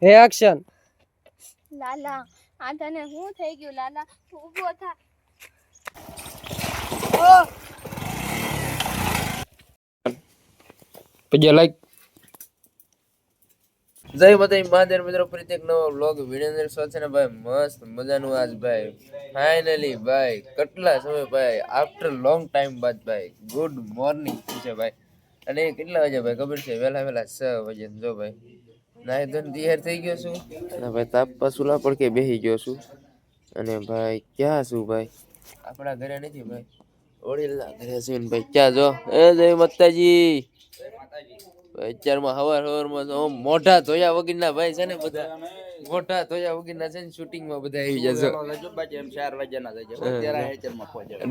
Action. લાલા આ તને શું થઈ ગયું? લાલા ઊભો થા. પછી લાઈક જય માતા મહાદેવ મિત્રો, ફરીથી એક નવો વ્લોગ વિડીયો અંદર સ્વાગત છે ને ભાઈ. મસ્ત મજાનું આજ ભાઈ ફાઇનલી ભાઈ કેટલા સમય ભાઈ આફ્ટર લોંગ ટાઈમ બાદ ભાઈ ગુડ મોર્નિંગ છે ભાઈ. અને કેટલા વાગે ભાઈ ખબર છે? વહેલા 6 વાગે. જો ભાઈ નાહી ધોઈને તૈયાર થઈ ગયો છું અને ભાઈ તાપવા ચૂલા પર કે બેસી ગયો છું. અને ભાઈ ક્યાં છું ભાઈ? આપણા ઘરે નથી ભાઈ, ઓડીલના ઘરે છે ને ભાઈ. ક્યાં જો જય માતાજી. અત્યારમાં હવારમાં મોઢા ધોયા વગરના ભાઈ છે ને બધા, મોઢા ધોયા વગરના છે ને શૂટિંગમાં બધા આવી જશે.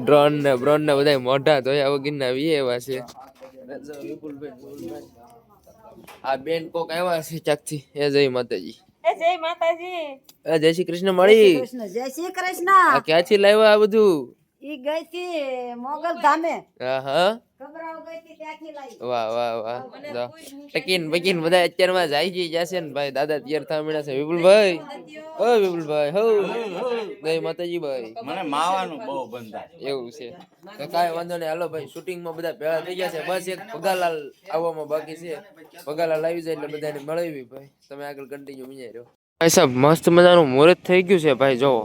ડ્રોન ને બ્રોન ને બધા મોઢા ધોયા વગરના આવી એવા છે. આ બેન કોક આવ્યા છે ચાકથી. એ જય માતાજી. જય માતાજી. જય શ્રી કૃષ્ણ મળી. જય શ્રી કૃષ્ણ. આ ક્યાંથી લાવ્યા આ બધું? ઈ ગઈ થી મોગલ ધામે. હા હા, ખબરાવ ગઈ થી ત્યાંથી લાવી. વાહ વાહ વાહ. ટકીન બકીન બધા અત્યારમાં જાય જશે ને ભાઈ. દાદા તૈયાર થવા મળ્યા છે. વિપુલભાઈ, ઓ વિપુલભાઈ, હો જય માતાજી ભાઈ. મને માવાનું બહુ બંધ એવું છે તો કાંઈ વાંધો નહીં. હાલો ભાઈ શૂટિંગમાં બધા ભેળા થઈ ગયા છે. બસ એક પગાલાલ આવવામાં બાકી છે. પગાલાલ આવી જાય એટલે બધાને મળાવી ભાઈ. તમે આગળ કન્ટિન્યુ વિચાર રહ્યો ભાઈ સાહેબ. મસ્ત મજાનું મુહૂર્ત થઈ ગયું છે ભાઈ જોવો.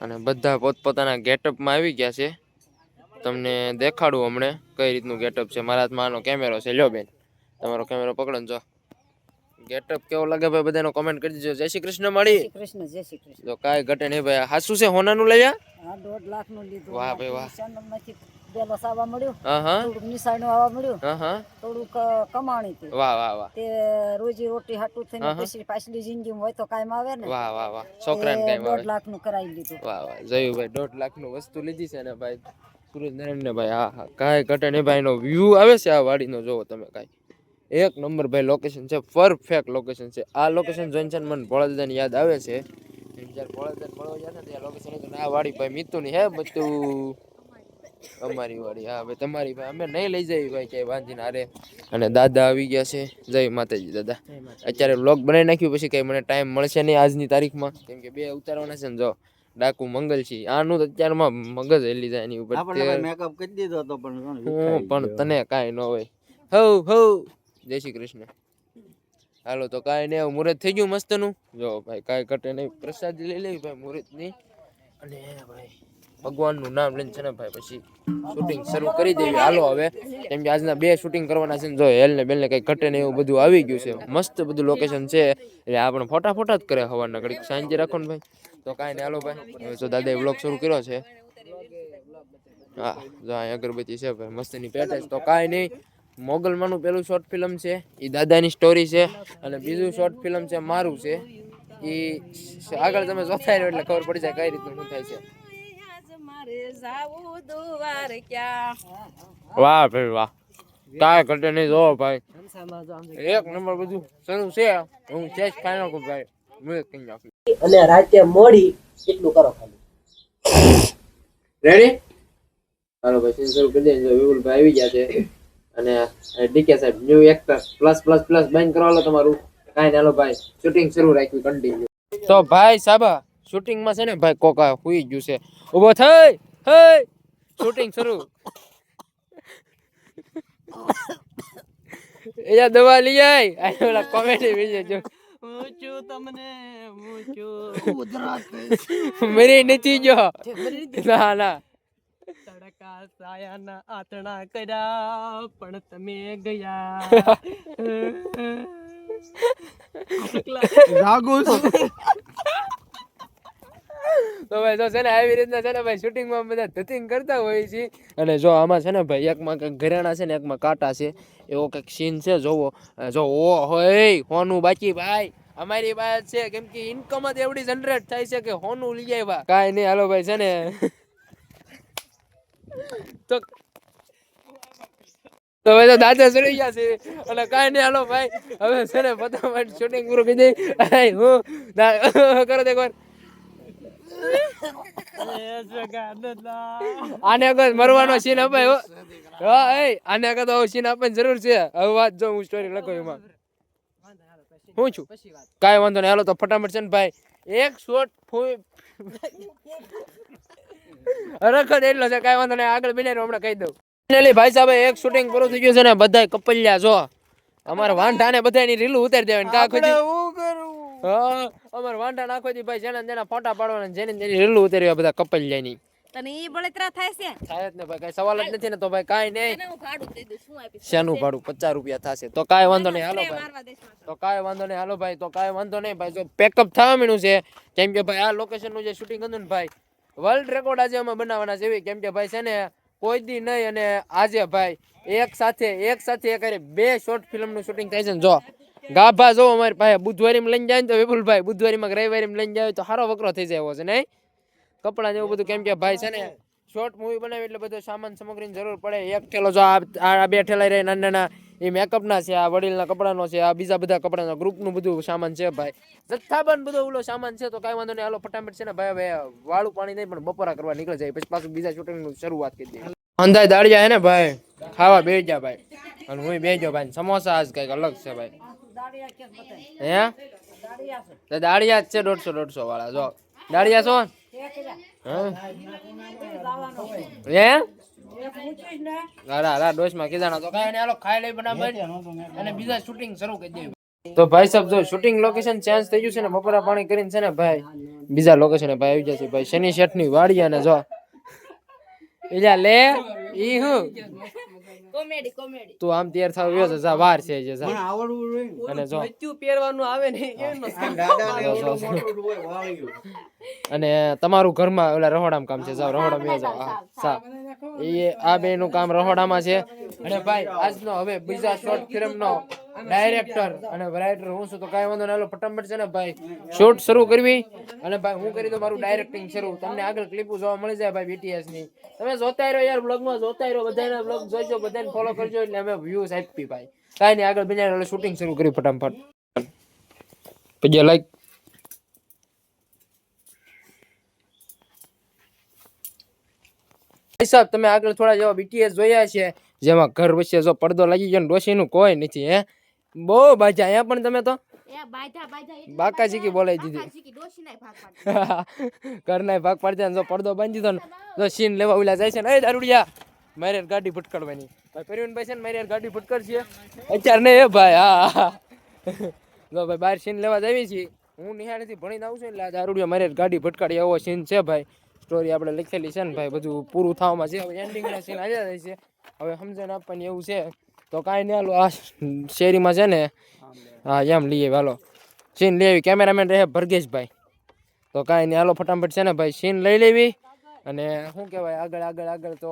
અને બધા પોતપોતાના ગેટઅપમાં આવી ગયા છે. તમને દેખાડું હમણે કઈ રીતનું ગેટઅપ છે. મારા હાથમાં આનો કેમેરો છે. લ્યો બેન તમારો કેમેરો પકડો ને જો ગેટઅપ કેવો લાગે ભાઈ બધાનો કોમેન્ટ કરી દેજો. જય શ્રી કૃષ્ણ મળી. કૃષ્ણ જય શ્રી કૃષ્ણ. જો કાંઈ ઘટે નહીં ભાઈ. હાસુ છે હોનાનું લઈ આ? હા 1.5 લાખ નું લીધું. વાહ ભાઈ વાહ. માંથી બેલો સાવા મળ્યું. હા હા, થોડુંક નિશાળનું આવવા મળ્યું. હા હા, થોડુંક કમાણી હતી. વાહ વાહ વાહ. તે રોજી રોટી હાટું થઈને પછી પાછલી જિંદગીમાં હોય તો કાયમ આવે ને. વાહ વાહ વાહ. છોકરાને કાંઈ 1.5 લાખ નું કરાવી લીધું. વાહ વાહ. જયુભાઈ 1.5 લાખનું વસ્તુ લીધી છે ને ભાઈ. સુરજનારાયણ ને ભાઈ હા હા કાંઈ ઘટે નહીં ભાઈ. એનો વ્યૂ આવે છે આ વાડીનો જોવો તમે. કાંઈ એક નંબર ભાઈ લોકેશન છે. પરફેક્ટ લોકેશન છે. આ લોકેશન જોઈને છે ને મને ભોળાદાદાની યાદ આવે છે. જ્યારે ભોળાદાદાને મળવા ગયા ને ત્યાં લોકેશન હતું ને આ વાડી ભાઈ મિતુની હે બધું અમારી વાડી. હા ભાઈ તમારી ભાઈ અમે નહીં લઈ જઈએ ભાઈ ક્યાંય વાંધીને હારે. અને દાદા આવી ગયા છે. જય માતાજી દાદા. અત્યારે વ્લોગ બનાવી નાખ્યું પછી કઈ મને ટાઈમ મળશે નહીં આજની તારીખમાં, કેમ કે 2 ઉતારવાના છે ને. જો ડાકુ મંગલ છે આનું તો અત્યારમાં મગજ હેલી જાય એની ઉપર. મેકઅપ કરી દીધો તો પણ તને કાંઈ ન હોય. હઉ હઉ જય શ્રી કૃષ્ણ. હાલો તો કાંઈ નહીં. મુહૂર્ત થઈ ગયું મસ્તનું. જો ભાઈ કાંઈ ઘટે નહીં. પ્રસાદી લઈ લેવી ભાઈ મુહૂર્તની. અને ભાઈ ભગવાનનું નામ લઈને છે ને ભાઈ પછી શૂટિંગ શરૂ કરી દેવી. હાલો હવે, કેમ કે આજના 2 શૂટિંગ કરવાના છે ને. જો હેલ ને બેલ ને કઈ ઘટે ને એવું બધું આવી ગયું છે. મસ્ત બધું લોકેશન છે. એટલે આપણે ફોટા જ કરે હવારના ઘડીક સાંજે રાખો ને ભાઈ. તો કાંઈ નહીં હાલો ભાઈ. હવે તો દાદાએ વ્લોગ શરૂ કર્યો છે. હા જો અહીં અગરબત્તી છે ભાઈ મસ્તની પેટેજ. તો કાંઈ નહીં. મોગલમાંનું પેલું શોર્ટ ફિલ્મ છે એ દાદાની સ્ટોરી છે. અને બીજું શોર્ટ ફિલ્મ છે મારું છે. એ આગળ તમે જોતા રહ્યો એટલે ખબર પડી જાય કઈ રીતનું શું થાય છે. વાહ ભાઈ વાહ. કાંઈ ઘટે નહીં. જો ભાઈ એક નંબર બધું શરૂ છે. હું ચેસ ખાઈ નાખું ભાઈ. અને રાતે મોડી એટલું કરો ખાલી. રેડી? હાલો ભાઈ સીન શરૂ કરી દે. વિપુલભાઈ આવી ગયા છે. અને ડીકે સાહેબ ન્યુ એક્ટર પ્લસ બેન કરવાલો તમારું. કાંઈ ના હાલો ભાઈ શૂટિંગ શરૂ રાખ્યું કન્ટિન્યુ. તો ભાઈ સાબા શૂટિંગમાં છે ને ભાઈ કોકા હુઈ ગયું છે. ઊભો થઈ હે શૂટિંગ શરૂ. એ દવા લઈ આય. ઓલા કોમેડી વિશે જો મરી નથી જો. ના ના તડકા સાયાના આતણા કર્યા પણ તમે ગયા. જાગો છું. તો ભાઈ જો છે ને આવી રીતના છે ને ભાઈ શૂટિંગમાં બધા ધતિંગ કરતા હોય છે. અને જો આમાં છે ને ભાઈ એકમાં કંઈક ઘરેણા છે ને એકમાં કાંટા છે. એવો કંઈક સીન છે જોવો. જો ઓ હોય હોનું બાકી ભાઈ અમારી વાત છે. કેમ કે ઇન્કમ જ એવડી જનરેટ થાય છે કે હોનું લઈ આવ્યા. કાંઈ નહીં હાલો ભાઈ છે ને. તો ભાઈ તો દાદા ચડી ગયા છે. અને કાંઈ નહીં હાલો ભાઈ હવે છે ને ફટાફટ શૂટિંગ પૂરું કરી દઈ. હું કરો તો એકવાર. આને અગર મરવાનો સીન અપાય. આને અગર તો સીન આપવાની જરૂર છે. હવે વાત જો હું સ્ટોરી લખો એમાં. હું છું કાંઈ વાંધો નહીં. હાલો તો ફટાફટ છે ને ભાઈ એક શોટ રખડ એટલો છે, કાંઈ વાંધો નહીં. આગળ બિનાર હમણાં કહી દઉં. ફાઇનલી ભાઈ સાહેબ એક શૂટિંગ પૂરું થઈ ગયું છે ને બધાય કપલિયા જો અમારે વાંઢાને બધાની રીલું ઉતારી દેવાની કા ખુદી. હા અમારે વાંઢા નાખો દી ભાઈ જેના ફોટા પાડવાના જેની રીલું ઉતારી બધા કપલિયાની તને ઈ બળતરા થાય છે થાય જ ને ભાઈ, કઈ સવાલ જ નથી ને. તો ભાઈ કાંઈ નહીં, તને હું ભાડું દઈ દઉં શું આપીશ શેનું ભાડું 50 રૂપિયા થશે તો કાંઈ વાંધો નહીં. હાલો ભાઈ મારવા દેશમાં તો કાંઈ વાંધો નહીં. હાલો ભાઈ તો કાંઈ વાંધો નહીં ભાઈ. જો પેકઅપ થવા મીણું છે કેમ કે ભાઈ આ લોકેશનનું જે શૂટિંગ હતું ને ભાઈ વર્લ્ડ રેકોર્ડ આજે અમે બનાવવાના છે કેમ કે ભાઈ છે ને કોઈ દી નહીં અને આજે ભાઈ એક સાથે એક બે શોર્ટ ફિલ્મનું શૂટિંગ થાય છે ને. જો ગાભા જો અમારી પાસે બુધવારીમાં લઈને જાય ને તો વિપુલભાઈ બુધવારીમાં રવિવારીમાં લઈને જાય તો સારો વકરો થઈ જાય એવો છે નહીં કપડાં ને એવું બધું. કેમ કે ભાઈ છે ને શોર્ટ મૂવી બનાવી એટલે બધો સામાન સામગ્રીની જરૂર પડે. એક ઠેલો જો આ બે ઠેલા રહે નાના નાના એ મેકઅપના છે, આ વડીલના કપડાનો છે, આ બીજા બધા કપડાના ગ્રુપનું બધું સામાન છે ભાઈ જથ્થાબંધ બધો ઓલો સામાન છે. તો કાંઈ વાંધો નહીં. હાલો ફટાફટ છે ને ભાઈ હવે વાળું પાણી નહીં પણ બપોરા કરવા નીકળી જાય પછી પાછું બીજા શૂટિંગનું શરૂઆત કરી દઈએ. અંધાય દાળિયા હે ને ભાઈ ખાવા બેસી જા ભાઈ અને હું બેસજો ભાઈ. સમોસા આજ કઈક અલગ છે ભાઈ. હે દાળિયા જ છે 150 વાળા. જો દાળિયા છો હે રાડા ડોસમાં કીધા તો કાંઈ નહીં. હાલો ખાઈ લઈ બરાબર અને બીજા શૂટિંગ શરૂ કરી દઈએ. તો ભાઈ સાહેબ જો શૂટિંગ લોકેશન ચેન્જ થઈ ગયું છે ને બપોરા પાણી કરીને છે ને ભાઈ બીજા લોકેશન ભાઈ આવી જશે ભાઈ શનિ શેઠ ની વાડી અને જો એલા લે ઈ હું કોમેડી તું આમ તૈયાર થાવ છે જા વાર છે જે જા અને જો પહેરવાનું આવે ને અને તમારું ઘરમાં ઓલા રહોડામાં કામ છે જાવ રહોડામાં જાવ સા એ આ બે નું કામ રહોડામાં છે. અને ભાઈ આજનો હવે બીજા શોર્ટ ફિલ્મનો ડાયરેક્ટર અને રાઇટર હું છું તો કાંઈ વાંધો નહીં. ફટાફટ છે ને ભાઈ શૂટ શરૂ કરવી અને ભાઈ હું કરી દઉં મારું ડાયરેક્ટિંગ શરૂ. તમને આગળ ક્લિપો જોવા મળી જાય ભાઈ BTS ની. તમે જોતા રહ્યો યાર બ્લોગમાં જોતા રહ્યો બધાના બ્લોગ જોઈજો બધાને ફોલો કરજો એટલે અમે વ્યૂઝ આપી ભાઈ. કાંઈ નહીં આગળ બીજા શૂટિંગ શરૂ કરી ફટાફટ. પછી લાઈક સાહેબ તમે આગળ થોડા જેવા BTS જોયા છે જેમાં ઘર વચ્ચે જો પડદો લાગી ગયો ને ડોશીનું કોઈ નથી હે બહુ બાજા અહીંયા પણ તમે તો બાકાજી કી બોલાવી દીધી ઘરના ભાગ પાડતા જો પડદો બાંધી દીધો ને જો સીન લેવા ઓલા જાય છે ને એ દારૂડિયા મારે ગાડી ફટકાડવાની ભાઈ પરિવનભાઈ છે ને મારી ગાડી ફટકાડશે અત્યારે નહીં હે ભાઈ. હા જો ભાઈ બહાર સીન લેવા જાવી છીએ હું નિહાળેથી ભણીને આવું છું એટલે આ દારૂડિયા મારે ગાડી ફટકાડી એવો સીન છે ભાઈ. સ્ટોરી આપણે લખેલી છે ને ભાઈ બધું પૂરું થવામાં છે હવે એન્ડિંગના સીન આવ્યા જાય છે હવે સમજણ આપવાની એવું છે તો કાંઈ નહીં. હાલો આ શેરીમાં છે ને હા એમ લઈએ હાલો સીન લઈ આવી કેમેરામેન રહે ભરગેશભાઈ તો કાંઈ નહીં. હાલો ફટાફટ છે ને ભાઈ સીન લઈ લેવી અને શું કહેવાય આગળ તો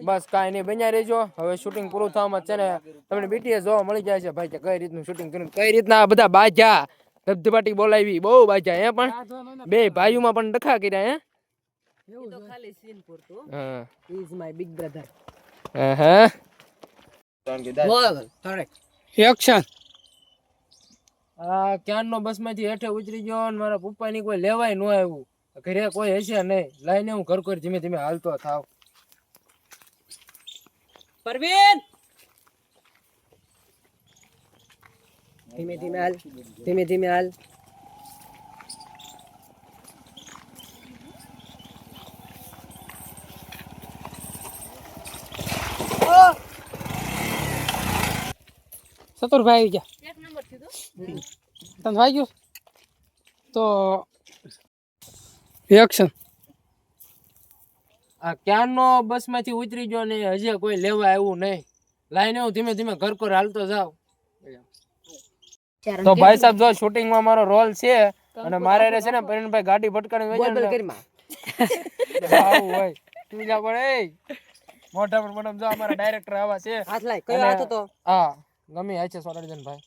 બસ કાંઈ નહીં બન્યા રહેજો. હવે શૂટિંગ પૂરું થવામાં છે ને તમને BTS જોવા મળી જાય છે ભાઈ કે કઈ રીતનું શૂટિંગ કર્યું કઈ રીતના આ બધા બાજા ધબધબાટી બોલાવી બહુ બાજા હે પણ બે ભાઈઓમાં પણ ડખા કર્યા હે ક્યારનો બસ માંથી હેઠે ઉતરી ગયો ને મારા પપ્પા ની કોઈ લેવાય ન આવ્યું ઘરે કોઈ હશે નહીં લઈને હું ઘર ઘર ધીમે ધીમે હાલતો થાવ. પરવીન ધીમે ધીમે હાલ સતુરભાઈ આવી ગયા તને ભાઈ ગયું તો એક્શન. આ ક્યારનો બસ માંથી ઉતરી ગયો ને હજી કોઈ લેવા આવ્યું નહીં લાઈને હું ધીમે ધીમે ઘર ઘર હાલતો જાવ. તો ભાઈ સાહેબ જો શૂટિંગમાં મારો રોલ છે અને મારે છે ને પરિણભાઈ ગાડી ભટકાડી હોય તું જા પડે મોટા પર મેડમ જો અમારા ડાયરેક્ટર આવા છે હાથ લાય કયો હાથ હતો હા ગમે છે સોરણજન ભાઈ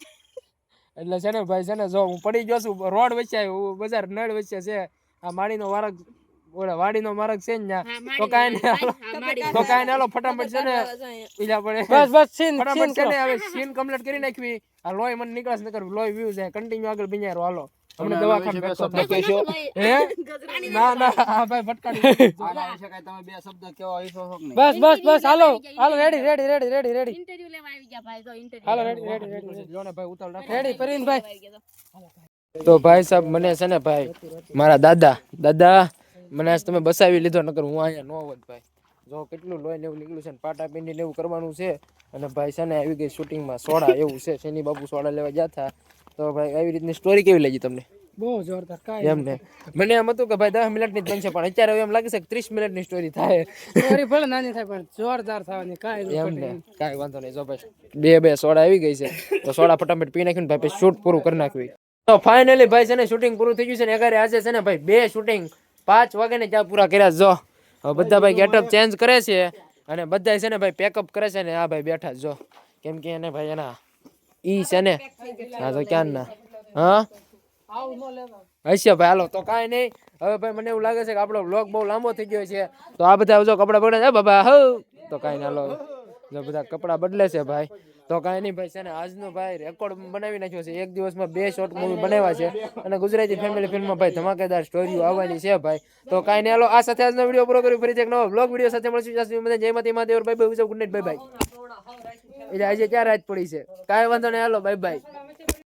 એટલે છે ને ભાઈ છે ને જો હું પડી ગયો છું રોડ વચ્ચે બજાર નળ વચ્ચે છે આ માળીનો વારક ઓલા વાડીનો માર્ગ છે ને તો કાંઈ નહીં હાલો ફટાફટ છે ને બીજા પડે બસ સીન ફટાફટ છે ને હવે સીન કમ્પ્લીટ કરી નાખવી. આ લોહી મને નીકળે નકર લોહી વ્યૂ જાય કન્ટિન્યુ આગળ બિનારો હાલો અમને દવાખાને ભેગો કહેશો હે ના ના હા ભાઈ ભટકાડી આના વિશે કાંઈ તમે બે શબ્દ કહેવા ઈચ્છો છો કે નહીં? બસ બસ બસ હાલો હાલો ready ready ready ready ready interview લેવા આવી ગયા ભાઈ તો ઇન્ટરવ્યુ હાલો રેડી રેડી રેડી જો ને ભાઈ ઉતાવળ રાખો. રેડી પરવીનભાઈ તો ભાઈ સાહેબ મને છે ને ભાઈ મારા દાદા મને આજ તમે બસાવી લીધો નકર હું અહીંયા નો હોત ભાઈ જો કેટલું લોહી ને એવું નીકળ્યું છે ને પાટા પીંડી ને એવું કરવાનું છે અને ભાઈ છે ને આવી ગઈ શૂટિંગમાં સોડા એવું છે શેની બાપુ સોડા લેવા ગયા હતા તો ભાઈ આવી રીતની સ્ટોરી કેવી લાગી તમને બહુ જોરદાર કાઈ એમ ને મને એમ હતું કે ભાઈ 10 મિનિટની જ બનશે પણ અત્યારે હવે એમ લાગે છે કે 30 મિનિટની સ્ટોરી થાય સ્ટોરી ભલે નાની થાય પણ જોરદાર થવાની કાઈ એમ ને કાંઈ વાંધો નહીં જો ભાઈ બે સોડા આવી ગઈ છે તો સોડા ફટાફટ પી નાખ્યું ને ભાઈ પછી શૂટ પૂરું કરી નાખ્યું તો ફાઇનલી ભાઈ છે ને શૂટિંગ પૂરું થઈ ગયું છે ને અગારે આજે છે ને ભાઈ 2 શૂટિંગ 5 વાગે ને ત્યાં પૂરા કર્યા જો હવે બધા ભાઈ ગેટઅપ ચેન્જ કરે છે અને બધા છે ને ભાઈ પેકઅપ કરે છે ને આ ભાઈ બેઠા જો કેમ કે એને ભાઈ એના ઈ છે ને હા તો ક્યાં ના હા હશે ભાઈ હાલો તો કાંઈ નહીં હવે ભાઈ મને એવું લાગે છે કે આપણો વ્લોગ બહુ લાંબો થઈ ગયો છે તો આ બધા જો કપડા બગડે બાબા હો તો કાંઈ ના લો જો બધા કપડા બદલે છે ભાઈ તો કાંઈ નહીં ભાઈ છે ને આજનો ભાઈ રેકોર્ડ બનાવી નાખ્યો છે એક દિવસમાં 2 શોર્ટ મૂવી બનાવ્યા છે અને ગુજરાતી ફેમિલી ફિલ્મમાં ભાઈ ધમાકેદાર સ્ટોરીઓ આવવાની છે ભાઈ તો કાંઈ નહીં હાલો આ સાથે આજનો વિડીયો પૂરો કરી ફરીથી એક નવો વ્લોગ વિડીયો સાથે મળશું જય માતા Mahadev bye bye good night bye bye એટલે આજે ક્યાં રાત પડી છે કાંઈ વાંધો નહીં હાલો બાય બાય